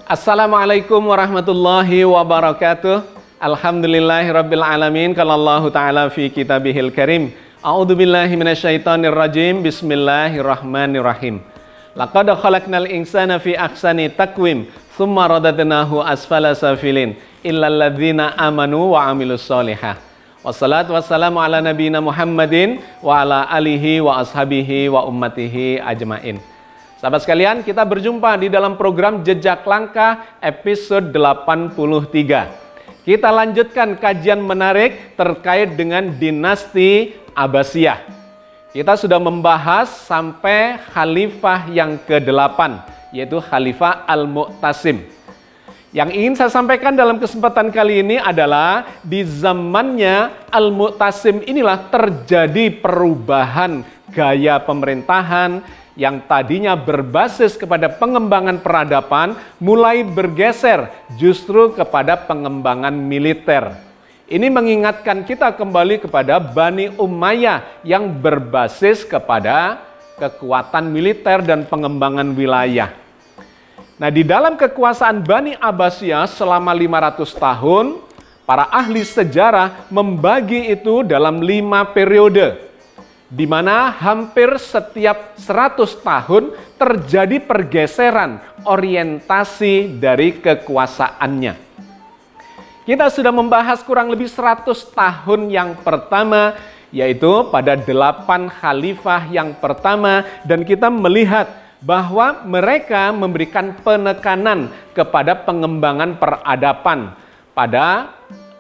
Assalamualaikum warahmatullahi wabarakatuh. Alhamdulillahirabbil alamin. Qala Allah Ta'ala fi kitabihil karim. A'udzubillahi minasyaitonir rajim. Bismillahirrahmanirrahim. Laqad khalaqnal insana fi ahsani taqwim, tsumma radadnahu asfala safilin, illal ladzina amanu wa amilus solihah. Wassalatu wassalamu ala nabiyina Muhammadin wa ala alihi wa ashabihi wa ummatihi ajmain. Sahabat sekalian, kita berjumpa di dalam program Jejak Langkah episode 83. Kita lanjutkan kajian menarik terkait dengan dinasti Abbasiyah. Kita sudah membahas sampai khalifah yang ke-8, yaitu Khalifah Al-Mu'tasim. Yang ingin saya sampaikan dalam kesempatan kali ini adalah di zamannya Al-Mu'tasim inilah terjadi perubahan gaya pemerintahan yang tadinya berbasis kepada pengembangan peradaban mulai bergeser justru kepada pengembangan militer. Ini mengingatkan kita kembali kepada Bani Umayyah yang berbasis kepada kekuatan militer dan pengembangan wilayah. Nah, di dalam kekuasaan Bani Abbasiyah selama 500 tahun, para ahli sejarah membagi itu dalam 5 periode, di mana hampir setiap 100 tahun terjadi pergeseran orientasi dari kekuasaannya. Kita sudah membahas kurang lebih 100 tahun yang pertama, yaitu pada 8 khalifah yang pertama, dan kita melihat bahwa mereka memberikan penekanan kepada pengembangan peradaban, pada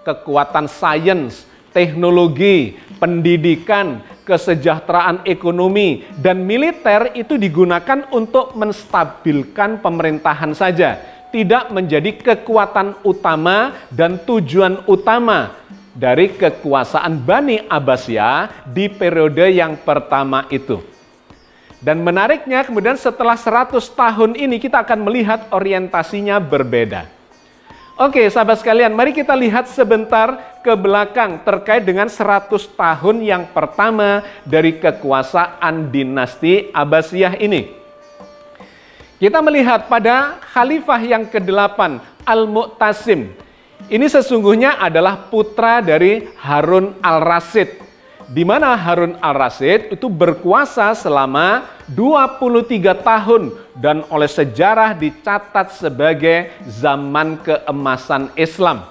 kekuatan sains, teknologi, pendidikan, kesejahteraan ekonomi, dan militer itu digunakan untuk menstabilkan pemerintahan saja, tidak menjadi kekuatan utama dan tujuan utama dari kekuasaan Bani Abbasiyah di periode yang pertama itu. Dan menariknya kemudian setelah 100 tahun ini kita akan melihat orientasinya berbeda. Oke, sahabat sekalian, mari kita lihat sebentar ke belakang terkait dengan 100 tahun yang pertama dari kekuasaan dinasti Abbasiyah ini. Kita melihat pada khalifah yang ke-8, Al-Mu'tasim. Ini sesungguhnya adalah putra dari Harun al-Rasyid, di mana Harun al-Rasyid itu berkuasa selama 23 tahun dan oleh sejarah dicatat sebagai zaman keemasan Islam.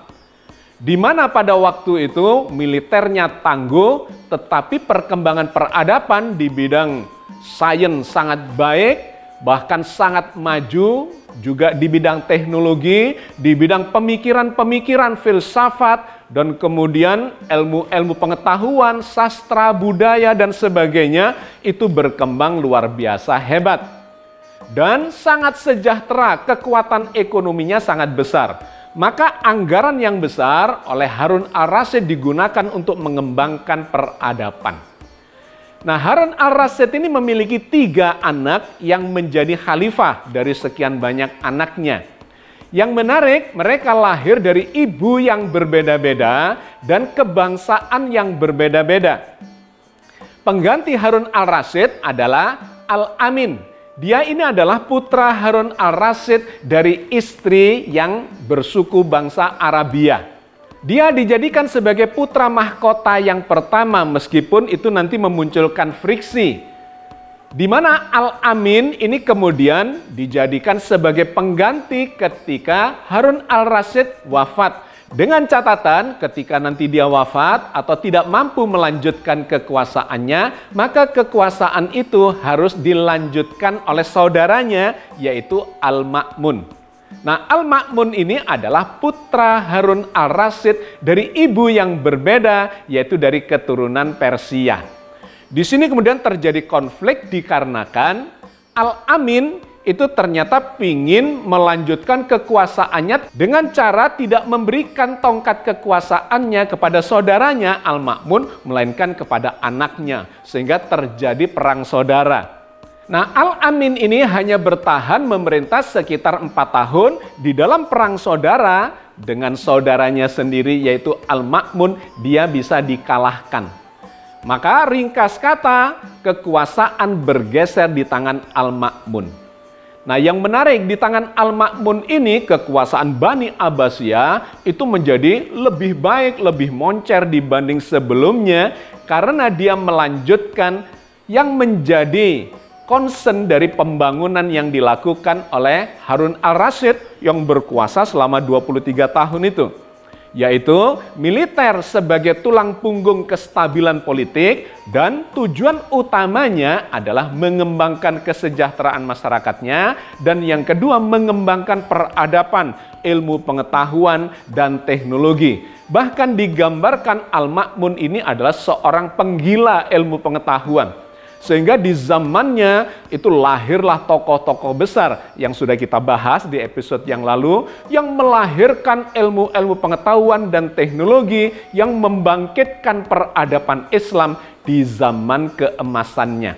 Di mana pada waktu itu militernya tangguh, tetapi perkembangan peradaban di bidang sains sangat baik, bahkan sangat maju, juga di bidang teknologi, di bidang pemikiran-pemikiran filsafat, dan kemudian ilmu-ilmu pengetahuan, sastra, budaya, dan sebagainya, itu berkembang luar biasa hebat. Dan sangat sejahtera, kekuatan ekonominya sangat besar. Maka anggaran yang besar oleh Harun al-Rasyid digunakan untuk mengembangkan peradaban. Nah, Harun al-Rasyid ini memiliki 3 anak yang menjadi khalifah dari sekian banyak anaknya. Yang menarik, mereka lahir dari ibu yang berbeda-beda dan kebangsaan yang berbeda-beda. Pengganti Harun al-Rasyid adalah Al-Amin. Dia ini adalah putra Harun al-Rasyid dari istri yang bersuku bangsa Arabia. Dia dijadikan sebagai putra mahkota yang pertama, meskipun itu nanti memunculkan friksi. Di mana Al-Amin ini kemudian dijadikan sebagai pengganti ketika Harun al-Rasyid wafat. Dengan catatan ketika nanti dia wafat atau tidak mampu melanjutkan kekuasaannya, maka kekuasaan itu harus dilanjutkan oleh saudaranya, yaitu Al-Ma'mun. Nah, Al-Ma'mun ini adalah putra Harun al-Rasyid dari ibu yang berbeda, yaitu dari keturunan Persia. Di sini kemudian terjadi konflik dikarenakan Al-Amin itu ternyata ingin melanjutkan kekuasaannya dengan cara tidak memberikan tongkat kekuasaannya kepada saudaranya Al-Ma'mun, melainkan kepada anaknya, sehingga terjadi perang saudara. Nah, Al-Amin ini hanya bertahan memerintah sekitar 4 tahun di dalam perang saudara dengan saudaranya sendiri, yaitu Al-Ma'mun. Dia bisa dikalahkan. Maka ringkas kata, kekuasaan bergeser di tangan Al-Ma'mun. Nah, yang menarik di tangan Al-Ma'mun ini, kekuasaan Bani Abbasiyah itu menjadi lebih baik, lebih moncer dibanding sebelumnya karena dia melanjutkan yang menjadi concern dari pembangunan yang dilakukan oleh Harun al-Rashid yang berkuasa selama 23 tahun itu. Yaitu militer sebagai tulang punggung kestabilan politik dan tujuan utamanya adalah mengembangkan kesejahteraan masyarakatnya dan yang kedua mengembangkan peradaban, ilmu pengetahuan dan teknologi. Bahkan digambarkan Al-Ma'mun ini adalah seorang penggila ilmu pengetahuan. Sehingga di zamannya itu lahirlah tokoh-tokoh besar yang sudah kita bahas di episode yang lalu yang melahirkan ilmu-ilmu pengetahuan dan teknologi yang membangkitkan peradaban Islam di zaman keemasannya.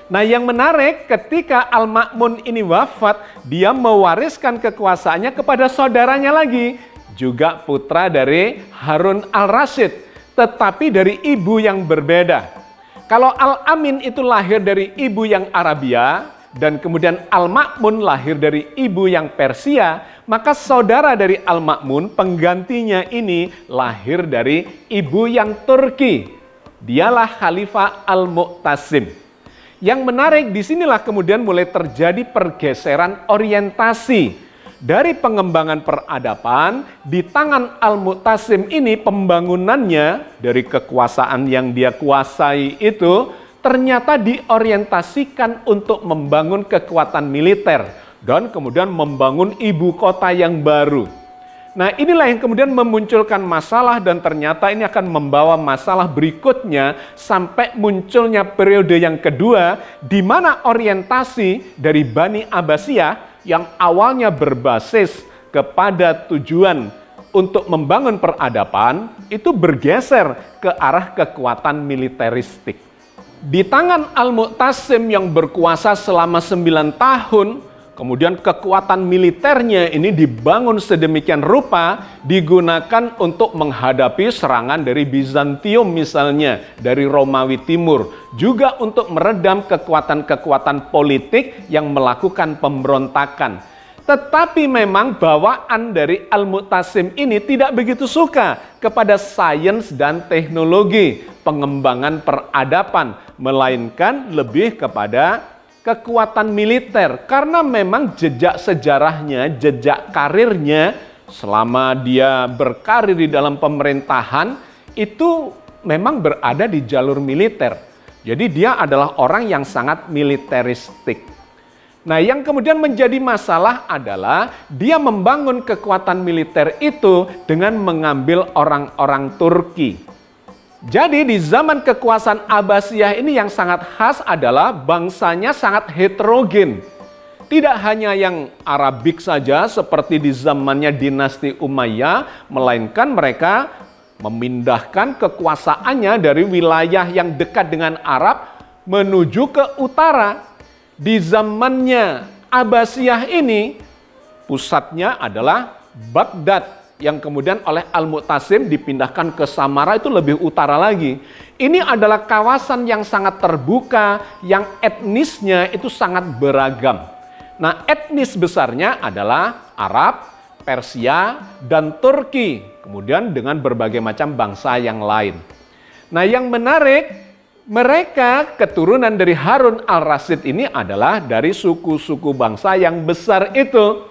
Nah, yang menarik ketika Al-Ma'mun ini wafat, dia mewariskan kekuasaannya kepada saudaranya lagi, juga putra dari Harun al-Rashid, tetapi dari ibu yang berbeda. Kalau Al-Amin itu lahir dari ibu yang Arabia dan kemudian Al-Ma'mun lahir dari ibu yang Persia, maka saudara dari Al-Ma'mun penggantinya ini lahir dari ibu yang Turki. Dialah Khalifah Al-Mu'tasim. Yang menarik disinilah kemudian mulai terjadi pergeseran orientasi. Dari pengembangan peradaban, di tangan Al-Mu'tasim ini pembangunannya dari kekuasaan yang dia kuasai itu ternyata diorientasikan untuk membangun kekuatan militer dan kemudian membangun ibu kota yang baru. Nah, inilah yang kemudian memunculkan masalah dan ternyata ini akan membawa masalah berikutnya sampai munculnya periode yang kedua di mana orientasi dari Bani Abbasiyah yang awalnya berbasis kepada tujuan untuk membangun peradaban itu bergeser ke arah kekuatan militeristik. Di tangan Al-Mu'tasim yang berkuasa selama 9 tahun, kemudian kekuatan militernya ini dibangun sedemikian rupa digunakan untuk menghadapi serangan dari Bizantium misalnya, dari Romawi Timur. Juga untuk meredam kekuatan-kekuatan politik yang melakukan pemberontakan. Tetapi memang bawaan dari Al-Mu'tasim ini tidak begitu suka kepada sains dan teknologi, pengembangan peradaban, melainkan lebih kepada kekuatan militer. Karena memang jejak sejarahnya, jejak karirnya selama dia berkarir di dalam pemerintahan itu memang berada di jalur militer. Jadi dia adalah orang yang sangat militeristik. Nah, yang kemudian menjadi masalah adalah dia membangun kekuatan militer itu dengan mengambil orang-orang Turki. Jadi di zaman kekuasaan Abbasiyah ini yang sangat khas adalah bangsanya sangat heterogen. Tidak hanya yang Arabik saja seperti di zamannya dinasti Umayyah, melainkan mereka memindahkan kekuasaannya dari wilayah yang dekat dengan Arab menuju ke utara. Di zamannya Abbasiyah ini, pusatnya adalah Baghdad, yang kemudian oleh Al-Mu'tasim dipindahkan ke Samara itu lebih utara lagi. Ini adalah kawasan yang sangat terbuka, yang etnisnya itu sangat beragam. Nah, etnis besarnya adalah Arab, Persia, dan Turki. Kemudian dengan berbagai macam bangsa yang lain. Nah, yang menarik, mereka keturunan dari Harun al-Rashid ini adalah dari suku-suku bangsa yang besar itu.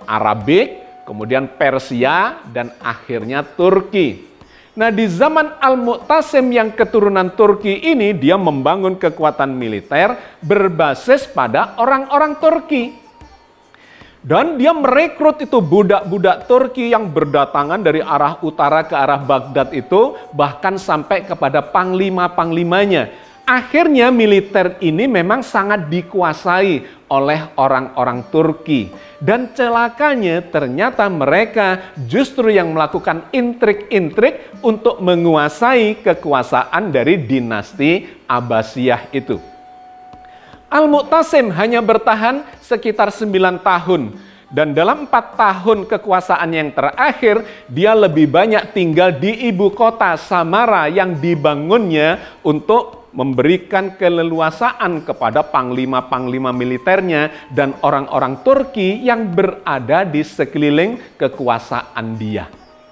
Arabik, kemudian Persia, dan akhirnya Turki. Nah, di zaman Al-Mu'tasim yang keturunan Turki ini, dia membangun kekuatan militer berbasis pada orang-orang Turki. Dan dia merekrut itu budak-budak Turki yang berdatangan dari arah utara ke arah Baghdad itu, bahkan sampai kepada panglima-panglimanya. Akhirnya militer ini memang sangat dikuasai oleh orang-orang Turki. Dan celakanya ternyata mereka justru yang melakukan intrik-intrik untuk menguasai kekuasaan dari dinasti Abbasiyah itu. Al-Mu'tasim hanya bertahan sekitar 9 tahun. Dan dalam 4 tahun kekuasaan yang terakhir, dia lebih banyak tinggal di ibu kota Samara yang dibangunnya untuk memberikan keleluasaan kepada panglima-panglima militernya dan orang-orang Turki yang berada di sekeliling kekuasaan dia.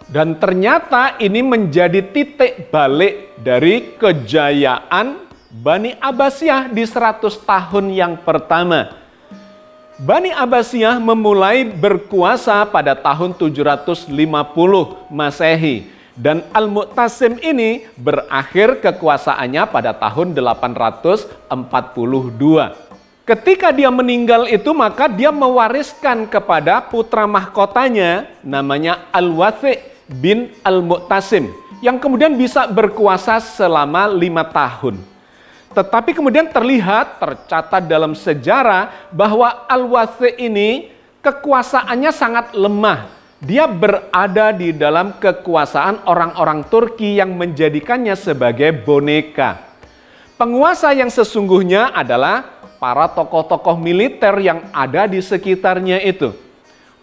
Dan ternyata ini menjadi titik balik dari kejayaan Bani Abbasiyah di 100 tahun yang pertama. Bani Abbasiyah memulai berkuasa pada tahun 750 Masehi. Dan Al-Mu'tasim ini berakhir kekuasaannya pada tahun 842. Ketika dia meninggal itu, maka dia mewariskan kepada putra mahkotanya namanya Al-Wathiq bin Al-Mu'tasim yang kemudian bisa berkuasa selama 5 tahun. Tetapi kemudian tercatat dalam sejarah bahwa Al-Wathiq ini kekuasaannya sangat lemah. Dia berada di dalam kekuasaan orang-orang Turki yang menjadikannya sebagai boneka. Penguasa yang sesungguhnya adalah para tokoh-tokoh militer yang ada di sekitarnya itu.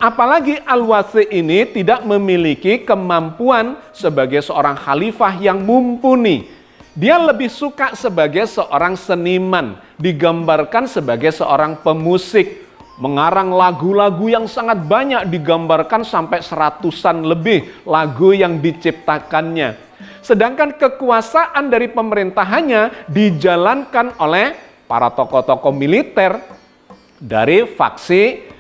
Apalagi Al-Wathiq ini tidak memiliki kemampuan sebagai seorang khalifah yang mumpuni. Dia lebih suka sebagai seorang seniman, digambarkan sebagai seorang pemusik, mengarang lagu-lagu yang sangat banyak, digambarkan sampai 100-an lebih lagu yang diciptakannya. Sedangkan kekuasaan dari pemerintahannya dijalankan oleh para tokoh-tokoh militer dari faksi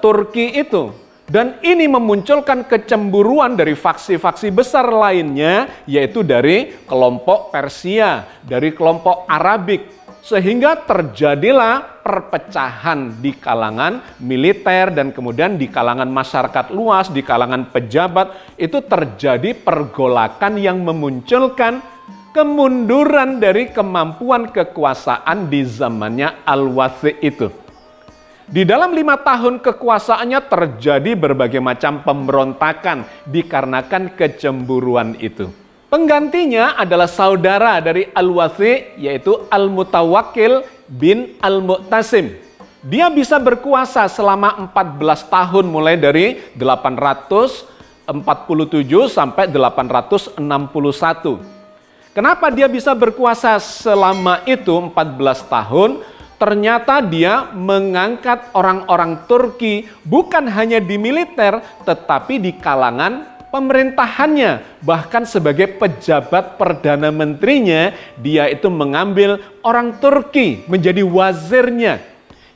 Turki itu. Dan ini memunculkan kecemburuan dari faksi-faksi besar lainnya, yaitu dari kelompok Persia, dari kelompok Arabik. Sehingga terjadilah perpecahan di kalangan militer dan kemudian di kalangan masyarakat luas, di kalangan pejabat. Itu terjadi pergolakan yang memunculkan kemunduran dari kemampuan kekuasaan di zamannya Al-Wathiq itu. Di dalam 5 tahun kekuasaannya terjadi berbagai macam pemberontakan dikarenakan kecemburuan itu. Penggantinya adalah saudara dari Al-Wathiq, yaitu Al-Mutawakkil bin Al-Mu'tasim. Dia bisa berkuasa selama 14 tahun mulai dari 847 sampai 861. Kenapa dia bisa berkuasa selama itu 14 tahun? Ternyata dia mengangkat orang-orang Turki bukan hanya di militer, tetapi di kalangan pemerintahannya. Bahkan sebagai pejabat Perdana Menterinya, dia itu mengambil orang Turki menjadi wazirnya,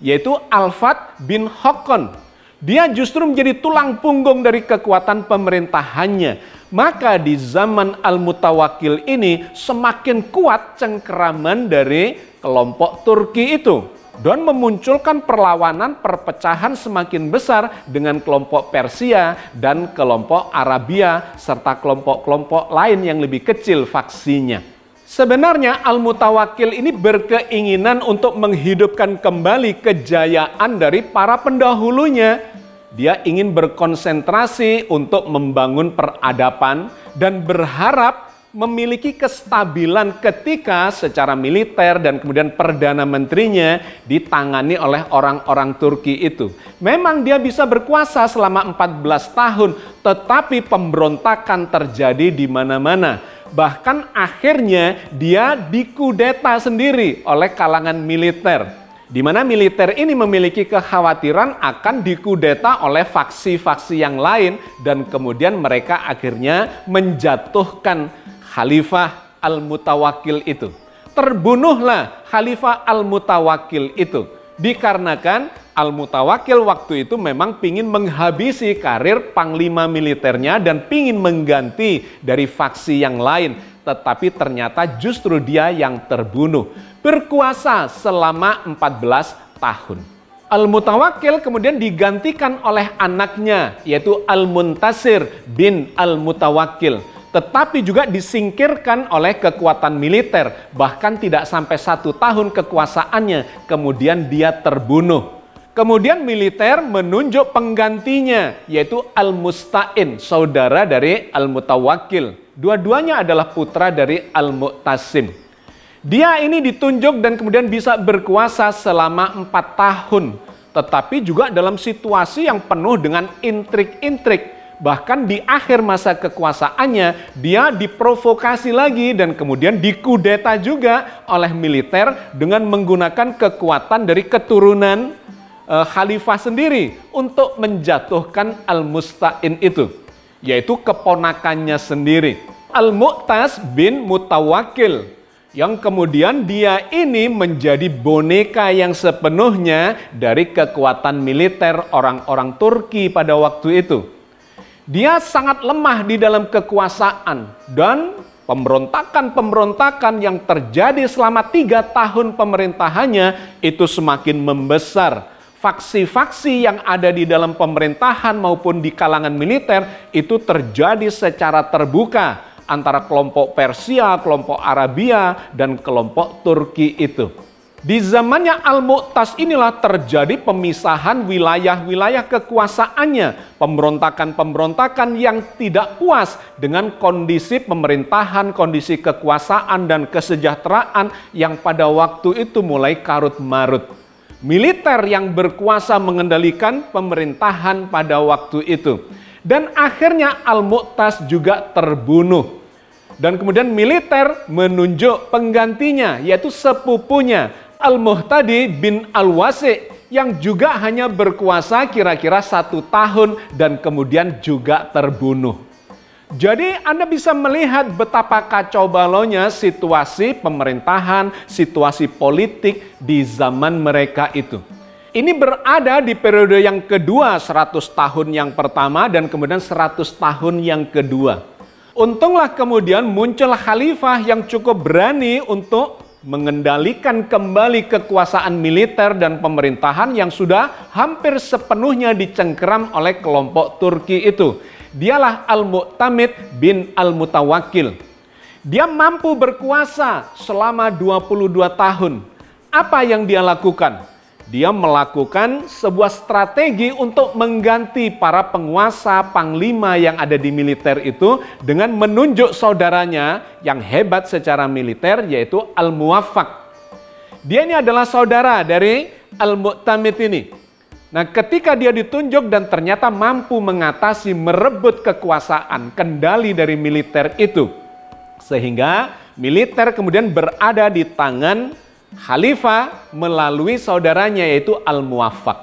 yaitu Al-Fath bin Haqqan. Dia justru menjadi tulang punggung dari kekuatan pemerintahannya. Maka di zaman Al-Mutawakkil ini semakin kuat cengkeraman dari kelompok Turki itu dan memunculkan perlawanan perpecahan semakin besar dengan kelompok Persia dan kelompok Arabia serta kelompok-kelompok lain yang lebih kecil faksinya. Sebenarnya Al-Mutawakkil ini berkeinginan untuk menghidupkan kembali kejayaan dari para pendahulunya. Dia ingin berkonsentrasi untuk membangun peradaban dan berharap memiliki kestabilan ketika secara militer dan kemudian Perdana Menterinya ditangani oleh orang-orang Turki itu. Memang dia bisa berkuasa selama 14 tahun, tetapi pemberontakan terjadi di mana-mana. Bahkan akhirnya dia dikudeta sendiri oleh kalangan militer. Di mana militer ini memiliki kekhawatiran akan dikudeta oleh faksi-faksi yang lain dan kemudian mereka akhirnya menjatuhkan Khalifah Al-Mutawakkil itu. Terbunuhlah Khalifah Al-Mutawakkil itu. Dikarenakan Al-Mutawakkil waktu itu memang ingin menghabisi karir panglima militernya dan ingin mengganti dari faksi yang lain. Tetapi ternyata justru dia yang terbunuh. Berkuasa selama 14 tahun. Al-Mutawakkil kemudian digantikan oleh anaknya, yaitu Al-Muntasir bin Al-Mutawakkil. Tetapi juga disingkirkan oleh kekuatan militer. Bahkan tidak sampai 1 tahun kekuasaannya, kemudian dia terbunuh. Kemudian militer menunjuk penggantinya, yaitu Al-Musta'in, saudara dari Al-Mutawakkil. Dua-duanya adalah putra dari Al-Mu'tasim. Dia ini ditunjuk dan kemudian bisa berkuasa selama 4 tahun. Tetapi juga dalam situasi yang penuh dengan intrik-intrik. Bahkan di akhir masa kekuasaannya, dia diprovokasi lagi dan kemudian dikudeta juga oleh militer dengan menggunakan kekuatan dari keturunan khalifah sendiri untuk menjatuhkan Al-Musta'in itu, yaitu keponakannya sendiri, Al-Mu'tas bin Mutawakkil, yang kemudian dia ini menjadi boneka yang sepenuhnya dari kekuatan militer orang-orang Turki pada waktu itu. Dia sangat lemah di dalam kekuasaan dan pemberontakan-pemberontakan yang terjadi selama 3 tahun pemerintahannya itu semakin membesar. Faksi-faksi yang ada di dalam pemerintahan maupun di kalangan militer itu terjadi secara terbuka antara kelompok Persia, kelompok Arabia, dan kelompok Turki itu. Di zamannya Al-Mu'tas inilah terjadi pemisahan wilayah-wilayah kekuasaannya, pemberontakan-pemberontakan yang tidak puas dengan kondisi pemerintahan, kondisi kekuasaan dan kesejahteraan yang pada waktu itu mulai karut-marut. Militer yang berkuasa mengendalikan pemerintahan pada waktu itu. Dan akhirnya Al-Mu'tas juga terbunuh. Dan kemudian militer menunjuk penggantinya, yaitu sepupunya, Al-Muhtadi bin Al-Wasi, yang juga hanya berkuasa kira-kira 1 tahun dan kemudian juga terbunuh. Jadi Anda bisa melihat betapa kacau balaunya situasi pemerintahan, situasi politik di zaman mereka itu. Ini berada di periode yang kedua, 100 tahun yang pertama dan kemudian 100 tahun yang kedua. Untunglah kemudian muncul khalifah yang cukup berani untuk mengendalikan kembali kekuasaan militer dan pemerintahan yang sudah hampir sepenuhnya dicengkeram oleh kelompok Turki itu. Dialah Al-Mu'tamid bin Al-Mutawakkil. Dia mampu berkuasa selama 22 tahun. Apa yang dia lakukan? Dia melakukan sebuah strategi untuk mengganti para penguasa panglima yang ada di militer itu dengan menunjuk saudaranya yang hebat secara militer, yaitu Al-Muwaffaq. Dia ini adalah saudara dari Al-Mu'tamid ini. Nah, ketika dia ditunjuk dan ternyata mampu mengatasi, merebut kekuasaan, kendali dari militer itu, sehingga militer kemudian berada di tangan khalifah melalui saudaranya yaitu Al-Muwaffaq.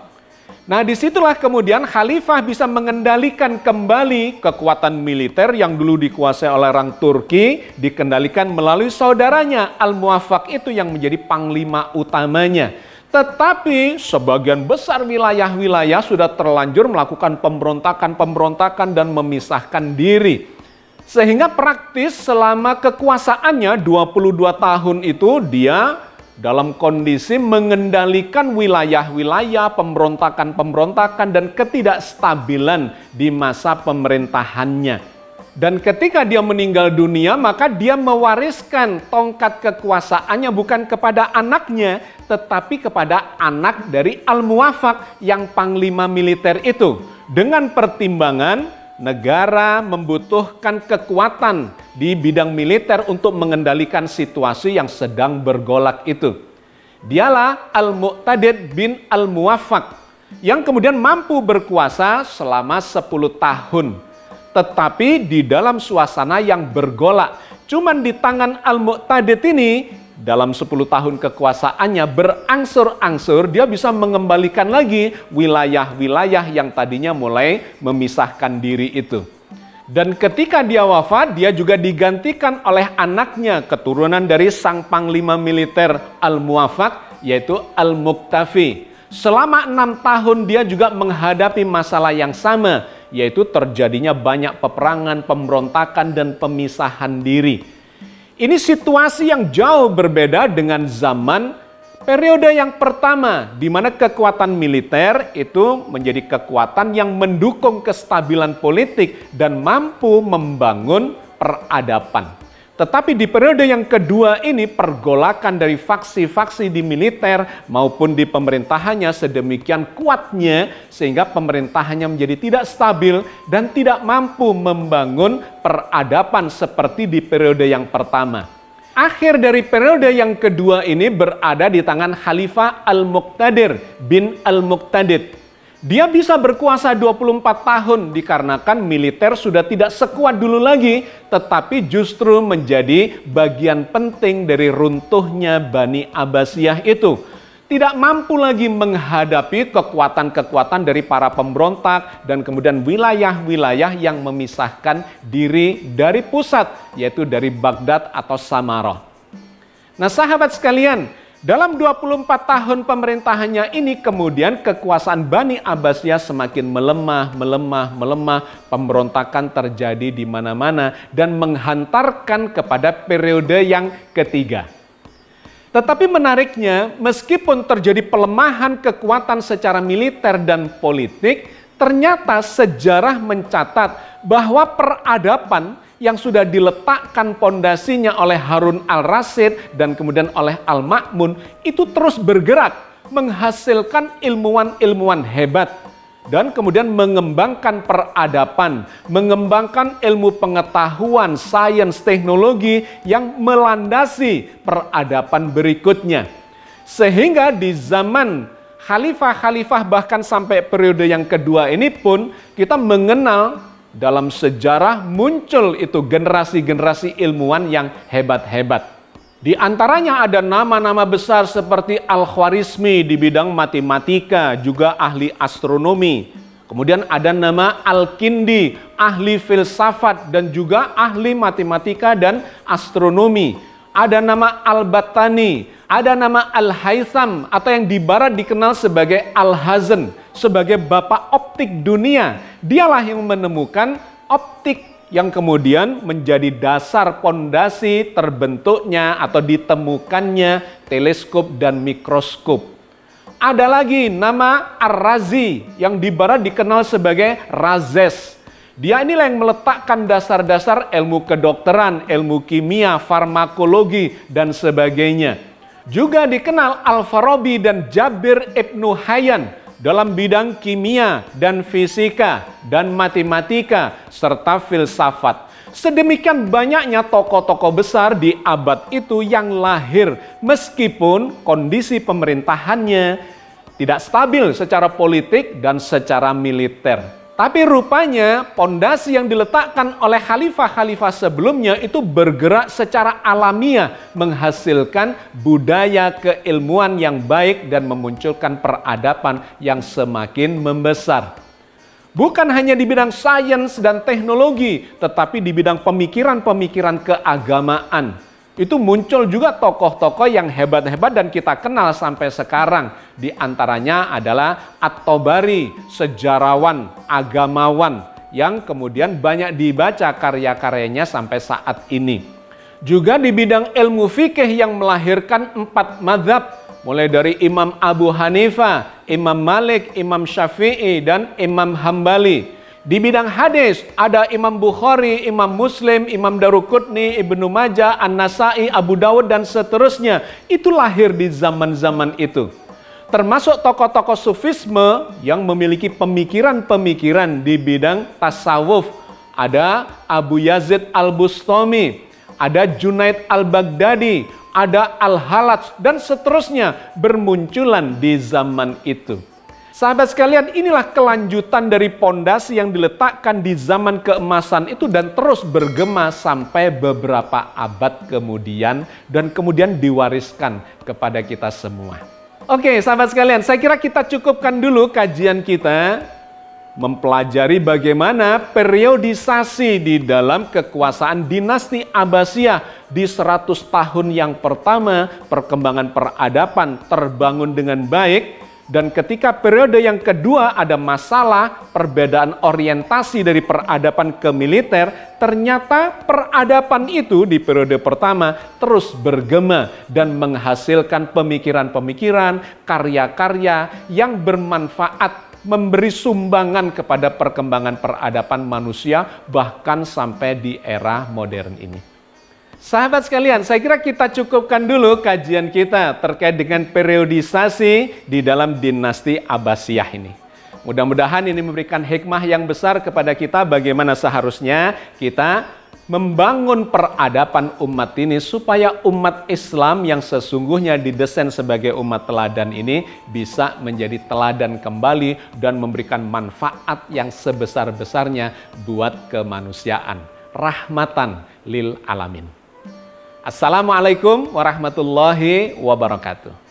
Nah, disitulah kemudian khalifah bisa mengendalikan kembali kekuatan militer yang dulu dikuasai oleh orang Turki, dikendalikan melalui saudaranya Al-Muwaffaq itu yang menjadi panglima utamanya. Tetapi sebagian besar wilayah-wilayah sudah terlanjur melakukan pemberontakan-pemberontakan dan memisahkan diri. Sehingga praktis selama kekuasaannya 22 tahun itu dia dalam kondisi mengendalikan wilayah-wilayah, pemberontakan-pemberontakan dan ketidakstabilan di masa pemerintahannya. Dan ketika dia meninggal dunia, maka dia mewariskan tongkat kekuasaannya bukan kepada anaknya, tetapi kepada anak dari Al-Muwaffaq yang panglima militer itu. Dengan pertimbangan negara membutuhkan kekuatan di bidang militer untuk mengendalikan situasi yang sedang bergolak itu. Dialah Al-Mu'tadid bin Al-Muwaffaq yang kemudian mampu berkuasa selama 10 tahun. Tetapi di dalam suasana yang bergolak. Cuman di tangan Al-Mu'tadid ini dalam 10 tahun kekuasaannya berangsur-angsur dia bisa mengembalikan lagi wilayah-wilayah yang tadinya mulai memisahkan diri itu. Dan ketika dia wafat, dia juga digantikan oleh anaknya, keturunan dari sang panglima militer Al-Muwaffaq, yaitu Al-Muqtafi. Selama 6 tahun dia juga menghadapi masalah yang sama, yaitu terjadinya banyak peperangan, pemberontakan, dan pemisahan diri. Ini situasi yang jauh berbeda dengan zaman periode yang pertama, di mana kekuatan militer itu menjadi kekuatan yang mendukung kestabilan politik dan mampu membangun peradaban. Tetapi di periode yang kedua ini pergolakan dari faksi-faksi di militer maupun di pemerintahannya sedemikian kuatnya sehingga pemerintahannya menjadi tidak stabil dan tidak mampu membangun peradaban seperti di periode yang pertama. Akhir dari periode yang kedua ini berada di tangan Khalifah Al-Muqtadir bin Al-Muqtadid. Dia bisa berkuasa 24 tahun dikarenakan militer sudah tidak sekuat dulu lagi, tetapi justru menjadi bagian penting dari runtuhnya Bani Abbasiyah itu. Tidak mampu lagi menghadapi kekuatan-kekuatan dari para pemberontak dan kemudian wilayah-wilayah yang memisahkan diri dari pusat, yaitu dari Baghdad atau Samarah. Nah, sahabat sekalian, dalam 24 tahun pemerintahannya ini kemudian kekuasaan Bani Abbasiyah semakin melemah, pemberontakan terjadi di mana-mana dan menghantarkan kepada periode yang ketiga. Tetapi menariknya, meskipun terjadi pelemahan kekuatan secara militer dan politik, ternyata sejarah mencatat bahwa peradaban yang sudah diletakkan pondasinya oleh Harun al-Rasyid dan kemudian oleh Al-Ma'mun itu terus bergerak menghasilkan ilmuwan-ilmuwan hebat dan kemudian mengembangkan peradaban, mengembangkan ilmu pengetahuan, sains, teknologi yang melandasi peradaban berikutnya. Sehingga di zaman khalifah-khalifah bahkan sampai periode yang kedua ini pun kita mengenal dalam sejarah muncul itu generasi-generasi ilmuwan yang hebat-hebat. Di antaranya ada nama-nama besar seperti Al-Khwarizmi di bidang matematika, juga ahli astronomi. Kemudian ada nama Al-Kindi, ahli filsafat dan juga ahli matematika dan astronomi. Ada nama Al-Battani, ada nama Al-Haytham atau yang di barat dikenal sebagai Al-Hazen, sebagai bapak optik dunia. Dialah yang menemukan optik yang kemudian menjadi dasar pondasi terbentuknya atau ditemukannya teleskop dan mikroskop. Ada lagi nama Ar-Razi yang di barat dikenal sebagai Razes. Dia inilah yang meletakkan dasar-dasar ilmu kedokteran, ilmu kimia, farmakologi, dan sebagainya. Juga dikenal Al-Farabi dan Jabir Ibnu Hayyan dalam bidang kimia dan fisika dan matematika serta filsafat. Sedemikian banyaknya tokoh-tokoh besar di abad itu yang lahir meskipun kondisi pemerintahannya tidak stabil secara politik dan secara militer. Tapi rupanya pondasi yang diletakkan oleh khalifah-khalifah sebelumnya itu bergerak secara alamiah menghasilkan budaya keilmuan yang baik dan memunculkan peradaban yang semakin membesar. Bukan hanya di bidang sains dan teknologi, tetapi di bidang pemikiran-pemikiran keagamaan. Itu muncul juga tokoh-tokoh yang hebat-hebat dan kita kenal sampai sekarang. Di antaranya adalah At-Tabari, sejarawan, agamawan, yang kemudian banyak dibaca karya-karyanya sampai saat ini. Juga di bidang ilmu fikih yang melahirkan 4 mazhab, mulai dari Imam Abu Hanifah, Imam Malik, Imam Syafi'i, dan Imam Hambali. Di bidang hadis ada Imam Bukhari, Imam Muslim, Imam Daruqutni, Ibnu Majah, An-Nasai, Abu Dawud, dan seterusnya. Itu lahir di zaman-zaman itu. Termasuk tokoh-tokoh sufisme yang memiliki pemikiran-pemikiran di bidang tasawuf. Ada Abu Yazid Al-Bustami, ada Junaid Al-Baghdadi, ada Al-Halaj, dan seterusnya bermunculan di zaman itu. Sahabat sekalian, inilah kelanjutan dari pondasi yang diletakkan di zaman keemasan itu dan terus bergema sampai beberapa abad kemudian dan kemudian diwariskan kepada kita semua. Oke, sahabat sekalian, saya kira kita cukupkan dulu kajian kita mempelajari bagaimana periodisasi di dalam kekuasaan dinasti Abbasiyah di 100 tahun yang pertama perkembangan peradaban terbangun dengan baik. Dan ketika periode yang kedua ada masalah perbedaan orientasi dari peradaban ke militer, ternyata peradaban itu di periode pertama terus bergema dan menghasilkan pemikiran-pemikiran, karya-karya yang bermanfaat, memberi sumbangan kepada perkembangan peradaban manusia bahkan sampai di era modern ini. Sahabat sekalian, saya kira kita cukupkan dulu kajian kita terkait dengan periodisasi di dalam dinasti Abbasiyah ini. Mudah-mudahan ini memberikan hikmah yang besar kepada kita bagaimana seharusnya kita membangun peradaban umat ini supaya umat Islam yang sesungguhnya didesain sebagai umat teladan ini bisa menjadi teladan kembali dan memberikan manfaat yang sebesar-besarnya buat kemanusiaan. Rahmatan lil alamin. Assalamualaikum warahmatullahi wabarakatuh.